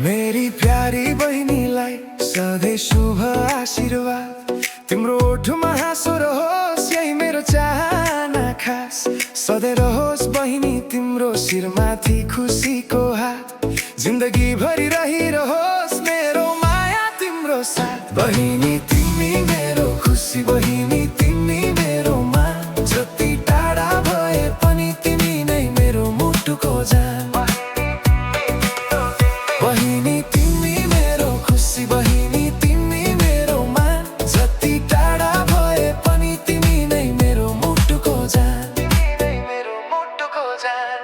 मेरी प्यारी बहिनीलाई सधैँ शुभ आशीर्वाद। तिम्रो ओठमा हाँसो रहोस्, यही मेरो चाहना खास। सधैँ रहोस् बहिनी तिम्रो शिरमाथि खुसीको हात। जिन्दगी भरि रहिरहोस् मेरो माया तिम्रो साथ। बहिनी तिमी मेरो खुसी, बहिनी तिमी मेरो मान। जति टाढा भए पनि तिमी नै मेरो मुटुको जान। बहिनी तिमी मेरो खुसी, बहिनी तिमी मेरो मान। जति टाढा भए पनि तिमी नै मेरो मुटुको जान। तिमी नै मेरो मुटुको जान।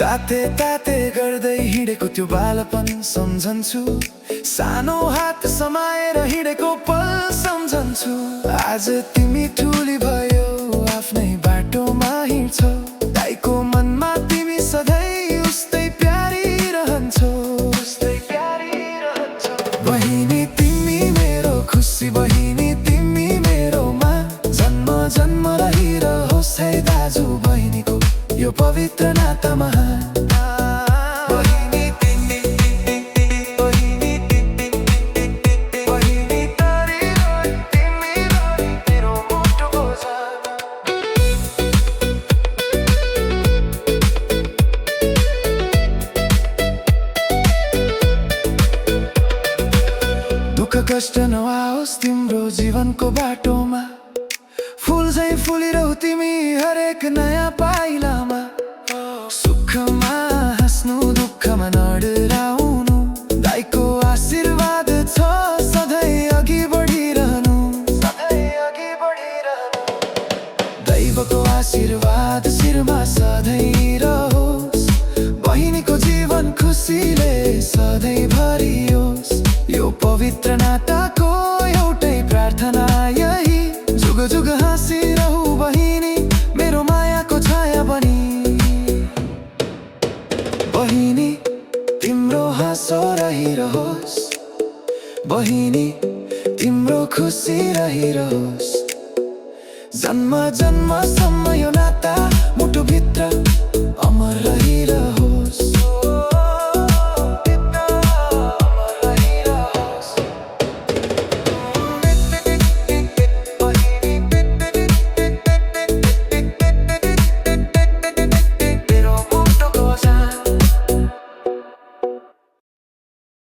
ताते ताते गर्दै हिँडेको त्यो बालपन सम्झन्छु। सानो हात समाएर हिँडेको पल सम्झन्छु। आज तिमी ठुली भयो, आफ्नै बाटोमा हिँड्छौ। दाइको मनमा तिमी सधैँ उस्तै प्यारी रहन्छौ, उस्तै प्यारी रहन्छौ। बहिनी तिमी मेरो खुसी, बहिनी तिमी मेरो मा। जन्म जन्म रहिरहोस् है दाजु बहिनीको यो पवित्र नाता महान। दुःख कष्ट नआओस् तिम्रो जीवनको बाटोमा। फुल झैं फुलिरहु तिमी हरेक नयाँ पाइलामा। सुखमा हाँस्नु, दुःखमा नडराउनु। दाइको आशीर्वाद छ सधैँ अघि बढिरहनु, सधैँ अघि बढिरहनु। दैवको आशीर्वाद शिरमा सधैँ रहोस्। बहिनीको जीवन खुसीले सधैँ भरियोस्। यो पवित्र नाताको एउटै प्रार्थना यही। जुग जुग हाँसिरहु बहिनी मेरो मायाको छाया बनी। बहिनी तिम्रो हाँसो रहिरहोस्, बहिनी तिम्रो खुसी रहिरहोस्। जन्म जन्मसम्म यो नाता मुटुभित्र